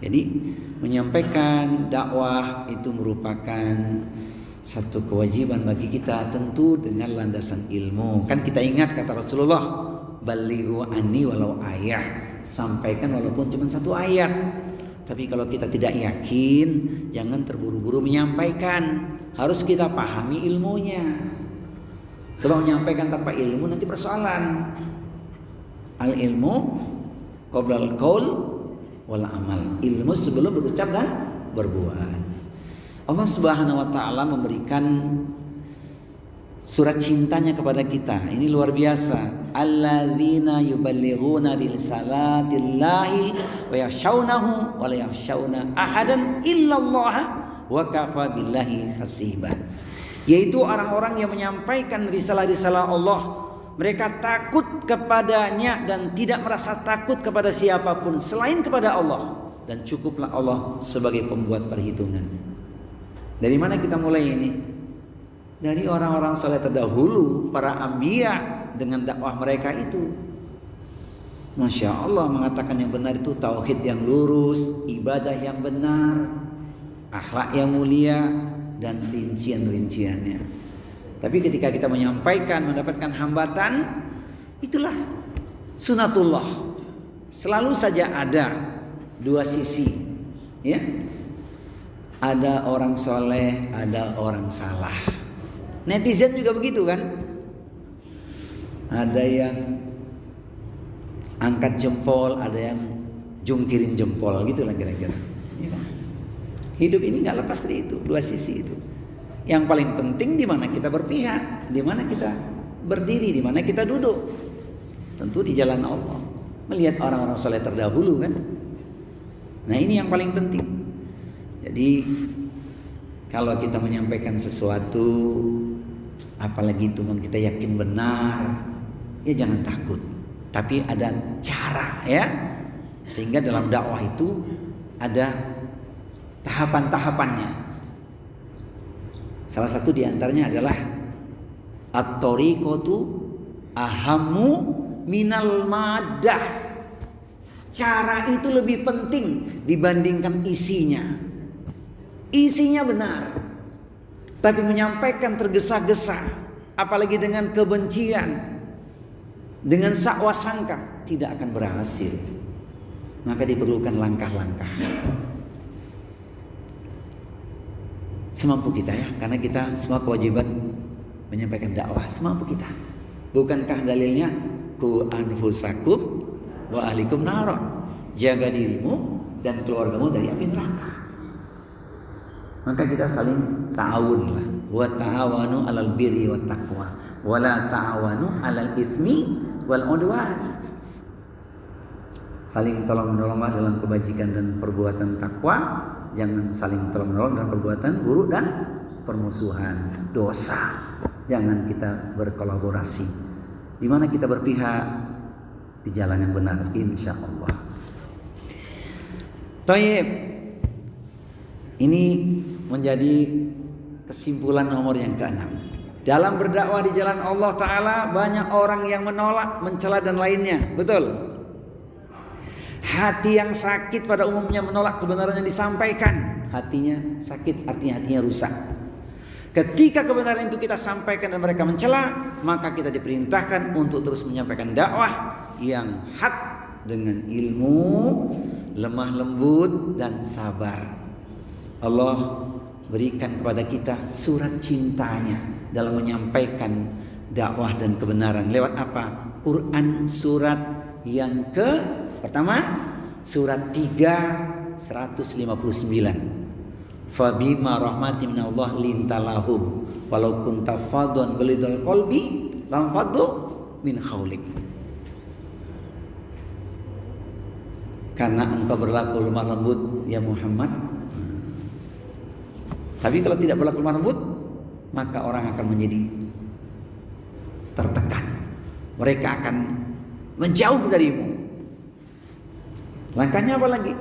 Jadi menyampaikan dakwah itu merupakan satu kewajiban bagi kita, tentu dengan landasan ilmu. Kan kita ingat kata Rasulullah, balighu anni walau ayah, sampaikan walaupun cuma 1 ayat. Tapi kalau kita tidak yakin, jangan terburu-buru menyampaikan. Harus kita pahami ilmunya. Sebab menyampaikan tanpa ilmu nanti persoalan. Al ilmu qabla al qaul wal amal. Ilmu sebelum berucap dan berbuat. Allah Subhanahu wa taala memberikan surat cintanya kepada kita. Ini luar biasa. Alladzina yuballighuna risalatillahi wa yakhshawnahu wa la yakhshawna ahadan illallah wa kafa billahi hasiba. Yaitu orang-orang yang menyampaikan risalah-risalah Allah, mereka takut kepadanya dan tidak merasa takut kepada siapapun selain kepada Allah, dan cukuplah Allah sebagai pembuat perhitungan. Dari mana kita mulai ini? Dari orang-orang saleh terdahulu, para anbiya dengan dakwah mereka itu. Masya Allah, mengatakan yang benar itu tauhid yang lurus, ibadah yang benar, akhlak yang mulia, dan rincian-rinciannya. Tapi ketika kita menyampaikan, mendapatkan hambatan, itulah sunatullah. Selalu saja ada 2 sisi, ya. Ada orang soleh, ada orang salah. Netizen juga begitu kan? Ada yang angkat jempol, ada yang jungkirin jempol, gitu lah kira-kira. Ya kan? Hidup ini nggak lepas dari itu, 2 sisi itu. Yang paling penting di mana kita berpihak, di mana kita berdiri, di mana kita duduk. Tentu di jalan Allah. Melihat orang-orang soleh terdahulu kan. Nah ini yang paling penting. Jadi kalau kita menyampaikan sesuatu, apalagi itu kita yakin benar, ya jangan takut. Tapi ada cara, ya. Sehingga dalam dakwah itu ada tahapan-tahapannya. Salah satu diantaranya adalah at-tariqatu ahammu minal madah. Cara itu lebih penting dibandingkan isinya. Isinya benar, tapi menyampaikan tergesa-gesa, apalagi dengan kebencian, dengan sakwa sangka, tidak akan berhasil. Maka diperlukan langkah-langkah semampu kita, ya, karena kita semua kewajiban menyampaikan dakwah semampu kita. Bukankah dalilnya ku anfusakum wa ahlikum naron, jaga dirimu dan keluargamu dari api neraka. Maka kita saling ta'awun lah. Wa ta'awanu 'alal birri wat taqwa wa la ta'awanu 'alal itsmi wal 'udwan. Saling tolong-menolong dalam kebajikan dan perbuatan takwa, jangan saling tolong-menolong dalam perbuatan buruk dan permusuhan, dosa. Jangan kita berkolaborasi. Di mana kita berpihak? Di jalan yang benar, insyaallah. Tayyib. Ini menjadi kesimpulan nomor yang keenam. Dalam berdakwah di jalan Allah Ta'ala banyak orang yang menolak, mencela dan lainnya. Betul. Hati yang sakit pada umumnya menolak kebenaran yang disampaikan. Hatinya sakit, artinya hatinya rusak. Ketika kebenaran itu kita sampaikan dan mereka mencela, maka kita diperintahkan untuk terus menyampaikan dakwah yang hak dengan ilmu, lemah lembut dan sabar. Allah berikan kepada kita surat cintanya dalam menyampaikan dakwah dan kebenaran. Lewat apa? Quran surat yang pertama, surat 3 159. Fabima rahmatin minallah lintalahum walau kunta fadhan ghalidul qalbi lam faddu min haulik. Karena engkau berlaku lemah lembut ya Muhammad. Tapi kalau tidak berlaku lemah lembut, maka orang akan menjadi tertekan. Mereka akan menjauh darimu. Langkahnya apa lagi?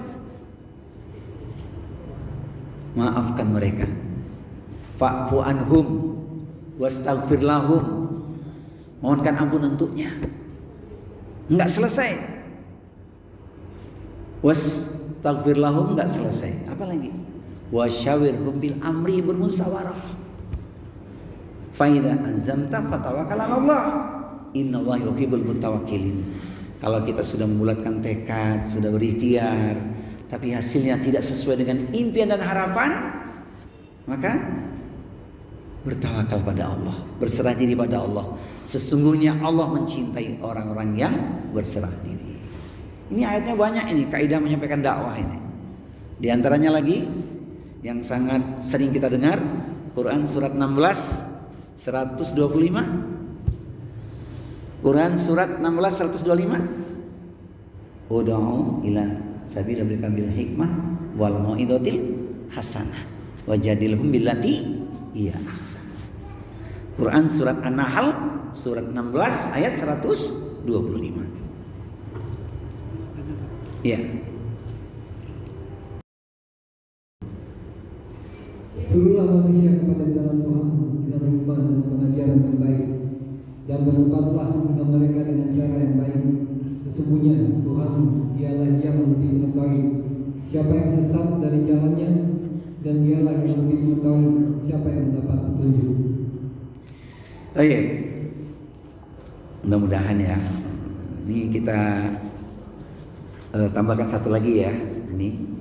Maafkan mereka. Fa'fu anhum wastaghfir lahum. Mohonkan ampun untuknya. Enggak selesai. Wastaghfir lahum enggak selesai. Apa lagi? Wasyawirhum bil amri, bermusyawarah. Fa idza azamta fatawakkal 'ala Allah. Innallaha yuhibbul mutawakkilin. Kalau kita sudah membulatkan tekad, sudah berikhtiar, tapi hasilnya tidak sesuai dengan impian dan harapan, maka bertawakal pada Allah, berserah diri pada Allah. Sesungguhnya Allah mencintai orang-orang yang berserah diri. Ini ayatnya banyak, ini kaidah menyampaikan dakwah ini. Di antaranya lagi yang sangat sering kita dengar, Quran surat 16 125. Quran surat 16 125. Ud'u ila sabil rabbika bil hikmah wal mau'izatil hasanah wajadilhum billati hiya ahsan. Quran surat An-Nahl surat 16 ayat 125. Ya. Suruhlah manusia kepada jalan Tuhan dengan hikmah dan pengajaran yang baik, dan berdebatlah dengan mereka dengan cara yang baik. Sesungguhnya Tuhan dialah yang lebih mengetahui siapa yang sesat dari jalannya, dan dialah yang lebih mengetahui siapa yang mendapat petunjuk. Baik. Mudah-mudahan ya. Ini kita tambahkan satu lagi ya. Ini.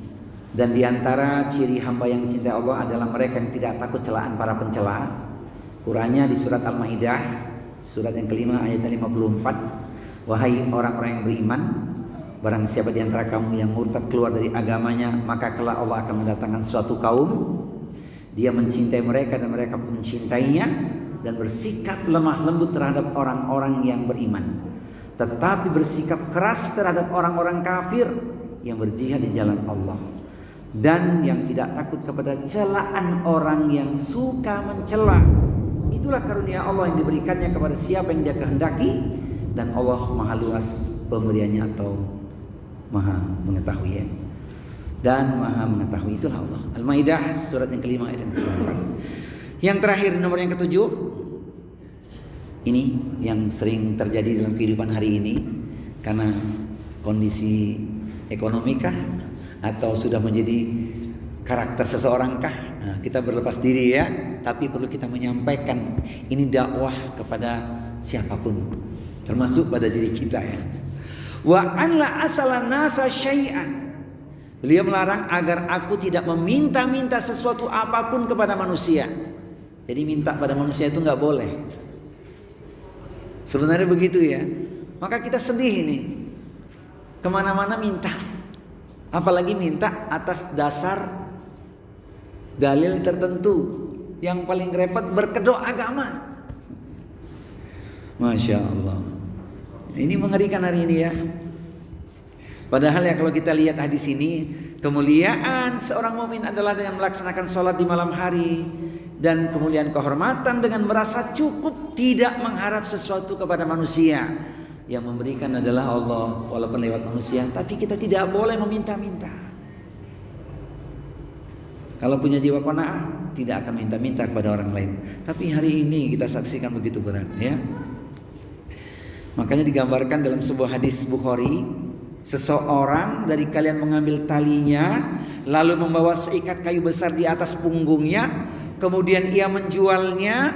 Dan diantara ciri hamba yang dicintai Allah adalah mereka yang tidak takut celaan para pencela. Qurannya di surat Al-Maidah surat yang kelima ayat 54. Wahai orang-orang yang beriman, barang siapa di antara kamu yang murtad keluar dari agamanya, maka kelak Allah akan mendatangkan suatu kaum, dia mencintai mereka dan mereka pun mencintainya, dan bersikap lemah lembut terhadap orang-orang yang beriman, tetapi bersikap keras terhadap orang-orang kafir yang berjihad di jalan Allah, dan yang tidak takut kepada celaan orang yang suka mencela. Itulah karunia Allah yang diberikannya kepada siapa yang dia kehendaki, dan Allah maha luas pemberiannya atau maha mengetahui ya. Dan maha mengetahui, itulah Allah. Al-Maidah surat yang kelima ayat yang keempat. Yang terakhir nomor yang ketujuh, ini yang sering terjadi dalam kehidupan hari ini karena kondisi ekonomikah atau sudah menjadi karakter seseorangkah, nah, kita berlepas diri ya, tapi perlu kita menyampaikan ini dakwah kepada siapapun, termasuk pada diri kita ya. Wa an la asala nasa syai'an. Beliau melarang agar aku tidak meminta-minta sesuatu apapun kepada manusia. Jadi minta pada manusia itu nggak boleh. Sebenarnya begitu ya. Maka kita sedih ini. Kemana-mana minta. Apalagi minta atas dasar dalil tertentu. Yang paling repot berkedok agama. Masya Allah. Ini mengerikan hari ini ya. Padahal ya kalau kita lihat hadis ini, kemuliaan seorang mukmin adalah dengan melaksanakan sholat di malam hari, dan kemuliaan kehormatan dengan merasa cukup tidak mengharap sesuatu kepada manusia. Yang memberikan adalah Allah walaupun lewat manusia, tapi kita tidak boleh meminta-minta. Kalau punya jiwa qanaah, tidak akan minta-minta kepada orang lain. Tapi hari ini kita saksikan begitu berat, ya. Makanya digambarkan dalam sebuah hadis Bukhari, seseorang dari kalian mengambil talinya, lalu membawa seikat kayu besar di atas punggungnya, kemudian ia menjualnya,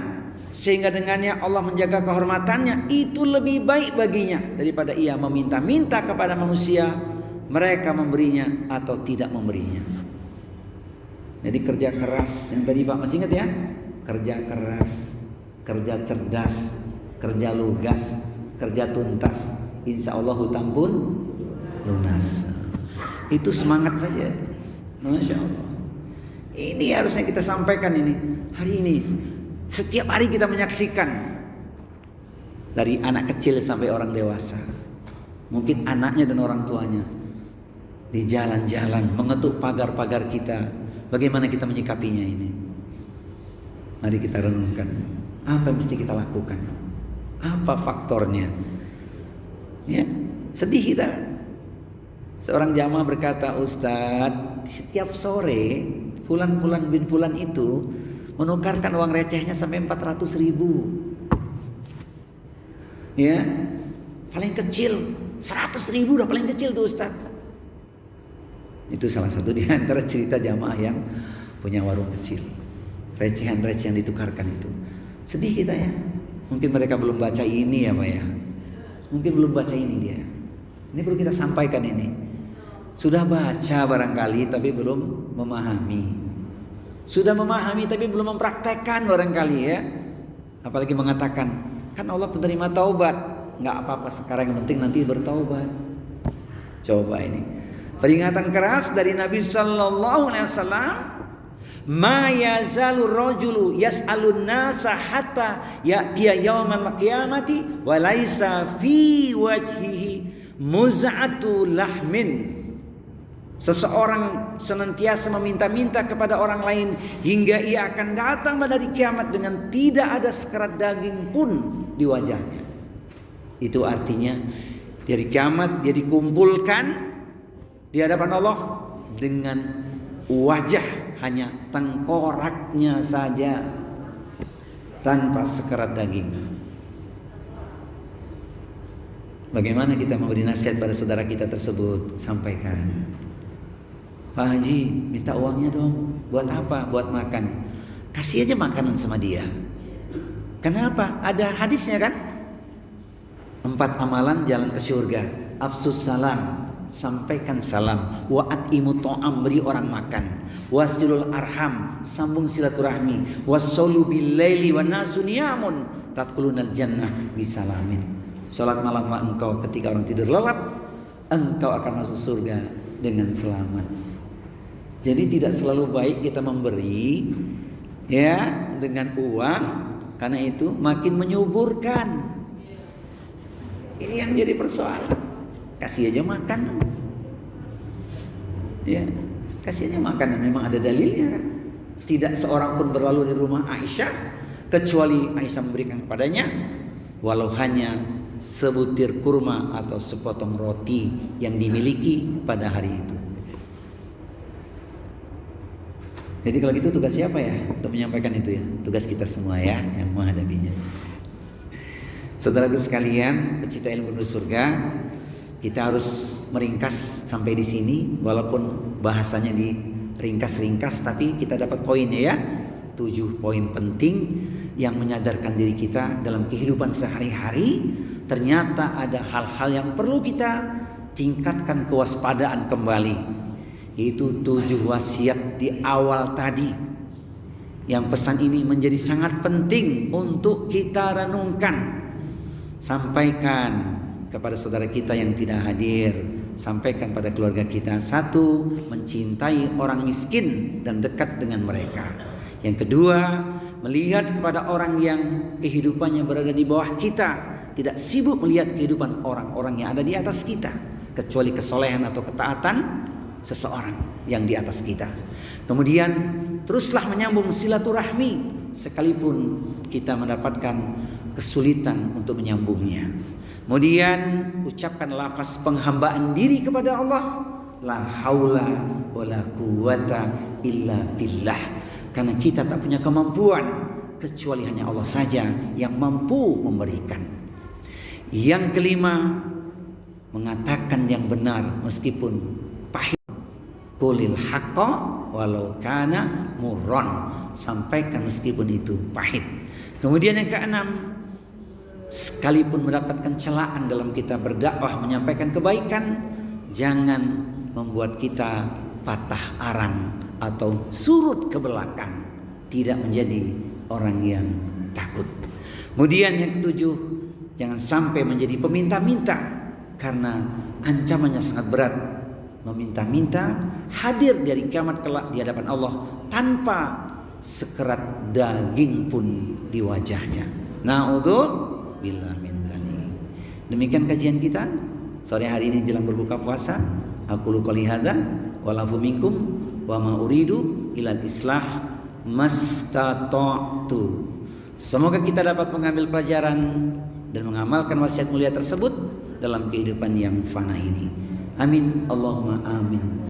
sehingga dengannya Allah menjaga kehormatannya. Itu lebih baik baginya daripada ia meminta-minta kepada manusia, mereka memberinya atau tidak memberinya. Jadi kerja keras yang tadi Pak masih ingat ya? Kerja keras, kerja cerdas, kerja lugas, kerja tuntas, insya Allah hutang pun lunas. Itu semangat saja, Masya Allah. Ini harusnya kita sampaikan ini hari ini. Setiap hari kita menyaksikan, dari anak kecil sampai orang dewasa, mungkin anaknya dan orang tuanya di jalan-jalan mengetuk pagar-pagar kita. Bagaimana kita menyikapinya ini? Mari kita renungkan, apa yang mesti kita lakukan? Apa faktornya? Ya, sedih kita. Seorang jamaah berkata, Ustadz, setiap sore fulan bin fulan itu menukarkan uang recehnya sampai 400.000. Ya, paling kecil 100.000 udah paling kecil tuh Ustadz. Itu salah satu di antara cerita jamaah yang punya warung kecil. Recehan-recehan ditukarkan itu. Sedih kita ya. Mungkin mereka belum baca ini ya Pak ya. Mungkin belum baca ini dia. Ini perlu kita sampaikan ini. Sudah baca barangkali tapi belum memahami. Sudah memahami tapi belum mempraktekkan barangkali ya. Apalagi mengatakan, kan Allah penerima taubat. Nggak apa-apa sekarang, yang penting nanti bertaubat. Coba ini. Peringatan keras dari Nabi sallallahu alaihi wasallam, ma yazalu rajulu yas'alun nasa hatta ya'tiya yaumal qiyamati wa laisa fi wajhihi muz'atu lahmin. Seseorang senantiasa meminta-minta kepada orang lain hingga ia akan datang pada hari kiamat dengan tidak ada sekerat daging pun di wajahnya. Itu artinya di hari kiamat dia dikumpulkan di hadapan Allah dengan wajah hanya tengkoraknya saja, tanpa sekerat daging. Bagaimana kita memberi nasihat pada saudara kita tersebut? Sampaikan, Pak Haji minta uangnya dong. Buat apa? Buat makan. Kasih aja makanan sama dia. Kenapa? Ada hadisnya kan? 4 amalan jalan ke surga. Afsus salam, sampaikan salam. Wa at'imu ta'am, beri orang makan. Wasjulul arham, sambung silaturahmi. Wassolu billaili wa nasu niyamun tadkhulunal jannah bisalamin. Salat malam engkau ketika orang tidur lelap, engkau akan masuk surga dengan selamat. Jadi tidak selalu baik kita memberi ya dengan uang, karena itu makin menyuburkan. Ini yang jadi persoalan. Kasih aja makan, ya kasih aja makan. Memang ada dalilnya kan. Tidak seorang pun berlalu di rumah Aisyah kecuali Aisyah memberikan kepadanya walau hanya sebutir kurma atau sepotong roti yang dimiliki pada hari itu. Jadi kalau gitu tugas siapa ya untuk menyampaikan itu ya? Tugas kita semua ya yang menghadapinya. Saudaraku sekalian, pecinta ilmu surga, kita harus meringkas sampai di sini, walaupun bahasanya diringkas-ringkas, tapi kita dapat poinnya ya. 7 poin penting yang menyadarkan diri kita dalam kehidupan sehari-hari. Ternyata ada hal-hal yang perlu kita tingkatkan kewaspadaan kembali. Itu 7 wasiat di awal tadi. Yang pesan ini menjadi sangat penting untuk kita renungkan. Sampaikan kepada saudara kita yang tidak hadir, sampaikan pada keluarga kita. 1, mencintai orang miskin dan dekat dengan mereka. Yang kedua, melihat kepada orang yang kehidupannya berada di bawah kita, tidak sibuk melihat kehidupan orang-orang yang ada di atas kita, kecuali kesolehan atau ketaatan seseorang yang di atas kita. Kemudian teruslah menyambung silaturahmi sekalipun kita mendapatkan kesulitan untuk menyambungnya. Kemudian ucapkan lafaz penghambaan diri kepada Allah La haula wala quwata illa billah. Karena kita tak punya kemampuan, kecuali hanya Allah saja yang mampu memberikan. Yang kelima, mengatakan yang benar meskipun pahit. Qulil haqqa walau kana murran. Sampaikan meskipun itu pahit. Kemudian yang keenam, sekalipun mendapatkan celaan dalam kita berdakwah menyampaikan kebaikan, jangan membuat kita patah arang atau surut ke belakang, tidak menjadi orang yang takut. Kemudian yang ketujuh, jangan sampai menjadi peminta-minta, karena ancamannya sangat berat. Meminta-minta hadir dari kiamat kelak di hadapan Allah tanpa sekerat daging pun di wajahnya. Na'udzubillah min dzalik. Demikian kajian kita sore hari ini jelang berbuka puasa. Aku qouli hadza wa lafu minkum wa ma uridu ilal islah mastata'tu. Semoga kita dapat mengambil pelajaran dan mengamalkan wasiat mulia tersebut dalam kehidupan yang fana ini. Amin Allahumma amin.